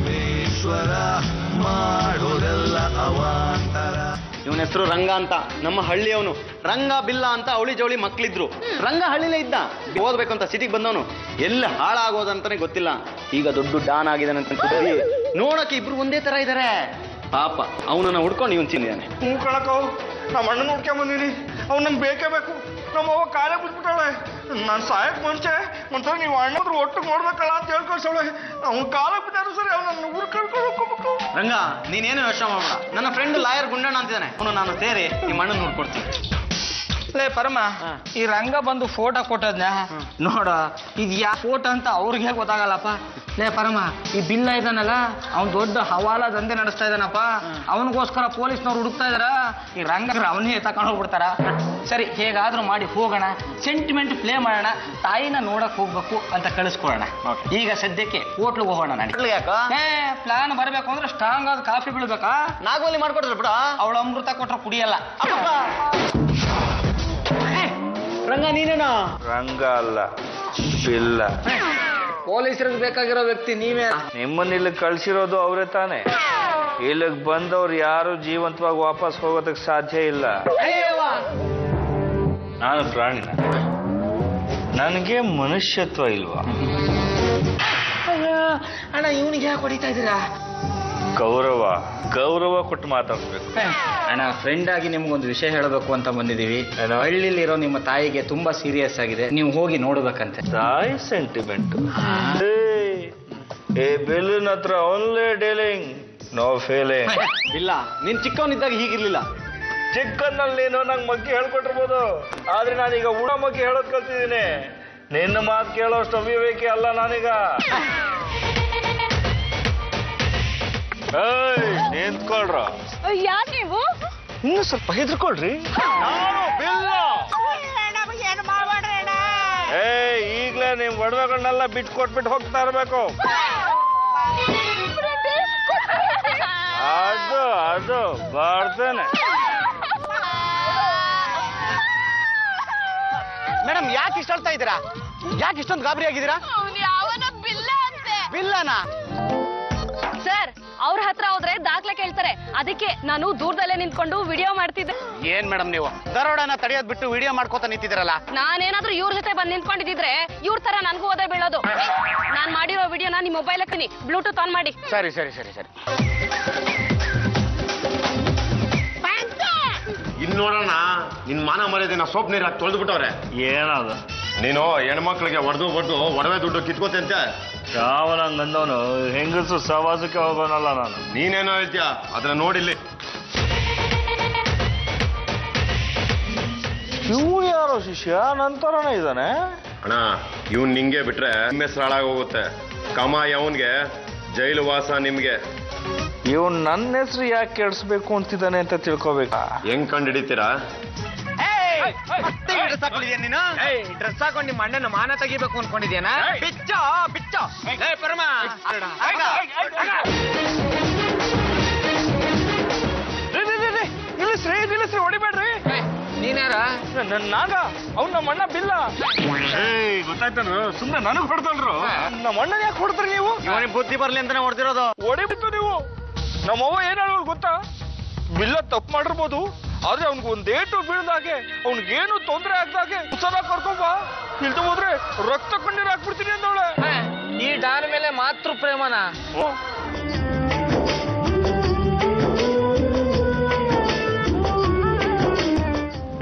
ಪರಮೇಶ್ವರ ಮಾಡೋದೆಲ್ಲ ಅವಾಂತರ. ಇವನ ಹೆಸರು ರಂಗ ಅಂತ, ನಮ್ಮ ಹಳ್ಳಿಯವನು. ರಂಗ ಬಿಲ್ಲ ಅಂತ ಅವಳಿ ಜವಳಿ ಮಕ್ಳಿದ್ರು. ರಂಗ ಹಳ್ಳಿಲೇ ಇದ್ದ, ಓದ್ಬೇಕು ಅಂತ ಸಿಟಿಗೆ ಬಂದವನು. ಎಲ್ಲಿ ಹಾಳಾಗೋದಂತಾನೆ ಗೊತ್ತಿಲ್ಲ. ಈಗ ದೊಡ್ಡ ಡಾನ್ ಆಗಿದ್ದಾನೆ ಅಂತ ನೋಡಕ್ಕೆ ಇಬ್ರು ಒಂದೇ ತರ ಇದಾರೆ. ಪಾಪ ಅವನನ್ನ ಹುಡ್ಕೊಂಡು ಇವನ್ ಚಿಂದಿದ್ದಾನೆ. ಕಣಕೋ, ನಮ್ಮ ಅಣ್ಣ ನೋಡ್ಕೊಂಡ್ ಬಂದೀನಿ. ಅವ್ನು ನಮ್ಗೆ ಬೇಕೇ ಬೇಕು. ನಮ್ಮವ್ವ ಕಾಲೇ ಬಿಟ್ಬಿಟ್ಟಾಳೆ. ನಾನು ಸಾಯಕ್ ಮುಂಚೆ ಒಂದ್ಸಲ ನೀವು ಅಣ್ಣದ್ರು ಒಟ್ಟು ನೋಡ್ಬೇಕಲ್ಲ ಅಂತ ಹೇಳ್ಕೊಳ್ಸವಳೆ. ಅವ್ನು ಕಾಲ ಬಿಟ್ಟಾರು ಸರಿ, ಅವ್ನು ನನ್ನ ಊರು ಕರ್ಕೊಂಡು ಹೋಗ್ಕೋಬೇಕು. ರಂಗ, ನೀನೇನು ಯೋಚನೆ ಮಾಡ್ಬೇಡ. ನನ್ನ ಫ್ರೆಂಡ್ ಲಾಯರ್ ಗುಂಡಣ್ಣ ಅಂತಿದ್ದಾನೆ, ಅವನು ನಾನು ಸೇರಿ ನಿಮ್ಮ ಅಣ್ಣನ ನೋಡ್ಕೊಡ್ತೀನಿ. ಲೇ ಪರಮ, ಈ ರಂಗ ಬಂದು ಫೋಟೋ ಕೊಟ್ಟದ್ನ ನೋಡ, ಇದು ಯಾ ಫೋಟೋ ಅಂತ ಅವ್ರಿಗೆ ಗೊತ್ತಾಗಲ್ಲಪ್ಪ. ಲೇ ಪರಮ, ಈ ಬಿಲ್ಲ ಇದಾನಲ್ಲ, ಅವ್ನು ದೊಡ್ಡ ಹವಾಲ ದಂಧೆ ನಡೆಸ್ತಾ ಇದ್ದಾನಪ್ಪ. ಅವನಿಗೋಸ್ಕರ ಪೊಲೀಸ್ನವ್ರು ಹುಡುಕ್ತಾ ಇದಾರ. ಈ ರಂಗ ಅವನೇ ತಗೊಂಡು ಹೋಗ್ಬಿಡ್ತಾರ. ಸರಿ, ಹೇಗಾದ್ರೂ ಮಾಡಿ ಹೋಗೋಣ, ಸೆಂಟಿಮೆಂಟ್ ಪ್ಲೇ ಮಾಡೋಣ, ತಾಯಿನ ನೋಡಕ್ ಹೋಗ್ಬೇಕು ಅಂತ ಕಳಿಸ್ಕೊಳ್ಳೋಣ. ಈಗ ಸದ್ಯಕ್ಕೆ ಹೋಟ್ಲಿಗೆ ಹೋಗೋಣ. ನಾನು ಪ್ಲಾನ್ ಬರ್ಬೇಕು ಅಂದ್ರೆ ಸ್ಟ್ರಾಂಗ್ ಆದ ಕಾಫಿ ಬೀಳ್ಬೇಕಾ? ನಾಗೋಲಿ ಮಾಡ್ಕೊಡ್ರಿ ಬಿಡ. ಅವಳು ಅಮೃತ ಕೊಟ್ರೆ ಕುಡಿಯಲ್ಲ. ರಂಗ ನೀನೇನಾ? ರಂಗ ಅಲ್ಲ, ಬಿಲ್ಲ. ಪೊಲೀಸರಿಗೆ ಬೇಕಾಗಿರೋ ವ್ಯಕ್ತಿ ನೀವೇ. ನಿಮ್ಮನ್ನ ಇಲ್ಲಿ ಕಳ್ಸಿರೋದು ಅವರೇ ತಾನೆ. ಇಲ್ಲಿಗೆ ಬಂದವ್ರು ಯಾರು ಜೀವಂತವಾಗಿ ವಾಪಸ್ ಹೋಗೋದಕ್ಕೆ ಸಾಧ್ಯ ಇಲ್ಲ. ನಾನು ಪ್ರಾಣಿನ? ನನಗೆ ಮನುಷ್ಯತ್ವ ಇಲ್ವಾ? ಅಣ್ಣ, ಇವನಿಗೆ ಯಾಕೆ ಹೊಡಿತಾ ಇದ್ದೀರಾ? ಗೌರವ ಕೊಟ್ಟು ಮಾತಾಡ್ಬೇಕು. ಅಣ್ಣ, ಫ್ರೆಂಡ್ ಆಗಿ ನಿಮ್ಗೊಂದು ವಿಷಯ ಹೇಳಬೇಕು ಅಂತ ಬಂದಿದೀವಿ. ಹಳ್ಳಿಲಿರೋ ನಿಮ್ಮ ತಾಯಿಗೆ ತುಂಬಾ ಸೀರಿಯಸ್ ಆಗಿದೆ, ನೀವು ಹೋಗಿ ನೋಡ್ಬೇಕಂತೆ. ತಾಯಿ ಸೆಂಟಿಮೆಂಟ್. ಏ ಬಿಲ್ಲಿನ ಹತ್ರ ಓನ್ಲಿ ಡೀಲಿಂಗ್, ನೋ ಫೀಲಿಂಗ್. ಇಲ್ಲ, ನೀನ್ ಚಿಕ್ಕವನಿದ್ದಾಗ ಹೀಗಿರ್ಲಿಲ್ಲ. ಚಿಕ್ಕನ್ನಲ್ಲಿ ನೀನು ನಂಗೆ ಮಗ್ಗಿ ಹೇಳ್ಕೊಟ್ಟಿರ್ಬೋದು, ಆದ್ರೆ ನಾನೀಗ ಊಟ ಮಗ್ಗಿ ಹೇಳೋದ್ ಕಲ್ತಿದ್ದೀನಿ. ನಿನ್ನ ಮಾತು ಕೇಳೋಷ್ಟು ಅವಿವೇಕಿ ಅಲ್ಲ ನಾನೀಗ. ನಿಂತ್ಕೊಳ್ರ. ಯಾರ್ ನೀವು? ಇನ್ನು ಸ್ವಲ್ಪ ಹೆದರ್ಕೊಳ್ರಿ. ಈಗ್ಲೇ ನಿಮ್ ಒಡವೆಗಳನ್ನೆಲ್ಲ ಬಿಟ್ಟು ಕೊಟ್ಬಿಟ್ಟು ಹೋಗ್ತಾ ಇರ್ಬೇಕು. ಅದು ಬರ್ತೇನೆ. ಮೇಡಮ್, ಯಾಕೆ ಇಷ್ಟ ಹೇಳ್ತಾ ಇದ್ದೀರಾ? ಯಾಕೆ ಇಷ್ಟೊಂದು ಗಾಬರಿ ಆಗಿದ್ದೀರಾ? ಬಿಲ್ಲನಾ? ಸರ್, ಅವ್ರ ಹತ್ರ ಹೋದ್ರೆ ದಾಖಲೆ ಕೇಳ್ತಾರೆ. ಅದಕ್ಕೆ ನಾನು ದೂರದಲ್ಲೇ ನಿಂತ್ಕೊಂಡು ವಿಡಿಯೋ ಮಾಡ್ತಿದ್ದೆ. ಏನ್ ಮೇಡಮ್ ನೀವು ದರೋಡನ ತಡೆಯೋದ್ ಬಿಟ್ಟು ವಿಡಿಯೋ ಮಾಡ್ಕೋತಾ ನಿಂತಿದ್ದೀರಲ್ಲ? ನಾನೇನಾದ್ರೂ ಇವ್ರ ಜೊತೆ ಬಂದ್ ನಿಂತ್ಕೊಂಡಿದ್ರೆ ಇವ್ರ ತರ ನನ್ಗೂ ಓದೇ ಬೀಳೋದು. ನಾನ್ ಮಾಡಿರೋ ವಿಡಿಯೋನ ನಿಮ್ ಮೊಬೈಲ್ ಹಾಕ್ತೀನಿ, ಬ್ಲೂಟೂತ್ ಆನ್ ಮಾಡಿ. ಸರಿ ಸರಿ ಸರಿ ಸರಿ. ಇನ್ ನೋಡೋಣ, ನಿನ್ ಮಾನ ಮರ್ಯಾದೆನ ಸೋಪ್ ನೀರಾಗಿ ತೊಳೆದು ಬಿಟ್ಟವ್ರೆ. ಏನದು? ನೀನು ಹೆಣ್ಮಕ್ಳಿಗೆ ಹೊಡೆದು ಒಡವೆ ದುಡ್ಡು ಕಿತ್ಕೋತಂತೆ. ಯಾವನಂಗಂದವನು ಹೆಂಗಸರು ಸವಾಸಕ್ಕೆ ಹೋಗೋನಲ್ಲ ನಾನು. ನೀನೇನೋ ಹೇಳ್ತೀಯ, ಅದನ್ನ ನೋಡಿಲ್ಲಿ. ಇವ್ನು ಯಾರೋ ಶಿಷ್ಯ ನಂತರನೇ ಇದ್ದಾನೆ. ಅಣ್ಣ, ಇವ್ನ್ ನಿಂಗೆ ಬಿಟ್ರೆ ನಿಮ್ಮ ಹೆಸರು ಹಾಳಾಗಿ ಹೋಗುತ್ತೆ. ಕಮ ಅವನ್ಗೆ, ಜೈಲು ವಾಸ ನಿಮ್ಗೆ. ಇವನ್ ನನ್ನ ಹೆಸರು ಯಾಕೆ ಕೆಡಿಸ್ಬೇಕು ಅಂತಿದ್ದಾನೆ ಅಂತ ತಿಳ್ಕೊಬೇಕಾ? ಹೆಂಗ್ ಕಂಡು ಹಿಡಿತೀರಾ? ಡ್ರೆಸ್ ಹಾಕೊಂಡು ನಿಮ್ಮ ಅಣ್ಣನ ಮಾನ ತೆಗಿಬೇಕು ಅನ್ಕೊಂಡಿದ್ಯಾನ? ಬಿಚ್ಚ ಬಿಚ್ಚ. ಪರಮ, ನಿಲ್ಲಿಸ್ರಿ, ಹೊಡಿಬೇಡ್ರಿ. ನೀನ್ಯಾರ? ನಾಗ, ಅವ್ನು ನಮ್ಮ ಅಣ್ಣ ಬಿಲ್ಲ. ಗೊತ್ತಾಯ್ತಾನು? ಸುಮ್ಮನೆ ನನಗ್ ಹೊಡೆದಲ್ರು. ನಮ್ಮ ಅಣ್ಣನ ಯಾಕೆ ಹೊಡ್ದ್ರಿ ನೀವು? ಇವನಿಗೆ ಬುದ್ಧಿ ಬರ್ಲಿ ಅಂತಾನೆ ಹೊಡ್ದಿರೋದು. ಹೊಡಿಬಿಟ್ಟು ನೀವು. ನಮ್ಮವ್ವ ಏನ್ ಹೇಳೋದು ಗೊತ್ತಾ? ಬಿಲ್ಲ ತಪ್ಪು ಮಾಡಿರ್ಬೋದು, ಆದ್ರೆ ಅವ್ನಿಗೆ ಒಂದೇಟು ಬೀಳ್ದಾಗೆ, ಅವ್ನಿಗೇನು ತೊಂದರೆ ಆಗ್ದಾಗೆ ಹುಷಾರ ಕರ್ಕೊಂಬ, ಇಲ್ದು ಹೋದ್ರೆ ರಕ್ತ ಕಣ್ಣೀರ್ ಹಾಕ್ಬಿಡ್ತೀನಿ ಅಂದವಳೆ. ಈ ಡಾನ್ ಮೇಲೆ ಮಾತೃ ಪ್ರೇಮನ.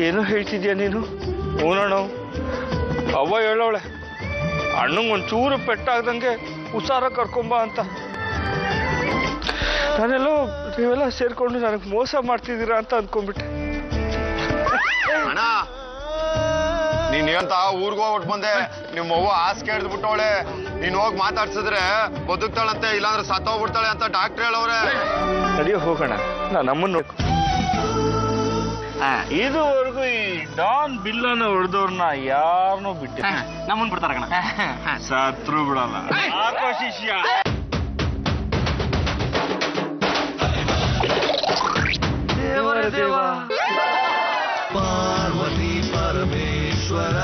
ಏನೋ ಹೇಳ್ತಿದ್ಯಾ ನೀನು? ಓನೋಣ, ಅವ್ವ ಹೇಳವಳೆ ಅಣ್ಣಂಗೆ ಒಂಚೂರು ಪೆಟ್ಟಾಗ್ದಂಗೆ ಹುಷಾರ ಕರ್ಕೊಂಬ ಅಂತ. ನಾನೆಲ್ಲೋ ನೀವೆಲ್ಲ ಸೇರ್ಕೊಂಡು ನನಗೆ ಮೋಸ ಮಾಡ್ತಿದ್ದೀರಾ ಅಂತ ಅಂದ್ಕೊಂಡ್ಬಿಟ್ಟೆ. ಅಣ್ಣ, ನೀನ್ ಏನಂತ ಊರ್ಗ ಹೋಗ್ಬಿಟ್ಟು ಬಂದೆ. ನಿಮ್ಮ ಅವ್ವ ಹಾಸಿಗೆ ಹಿಡಿದ್ಬಿಟ್ಟವಳೆ. ನೀನ್ ಹೋಗಿ ಮಾತಾಡ್ಸಿದ್ರೆ ಬದುಕ್ತಾಳಂತೆ, ಇಲ್ಲಾಂದ್ರೆ ಸತ್ತೋಗ್ಬಿಡ್ತಾಳೆ ಅಂತ ಡಾಕ್ಟರ್ ಹೇಳವ್ರೆ. ನಡಿಯೋ ಹೋಗೋಣ. ನಮ್ಮನ್ನು ಇದುವರೆಗೂ ಈ ಡಾನ್ ಬಿಲ್ಲನ್ನ ಹೊಡೆದವ್ರನ್ನ ಯಾರನ್ನೂ ಬಿಟ್ಟಿಲ್ಲ. ನಮ್ಮನ್ ಬಿಡ್ತಾರ ಕಣ. ಸತ್ರು ಬಿಡಲ್ಲ. ಶಿಷ್ಯ ಪಾರ್ವತಿ ಪರಮೇಶ್ವರ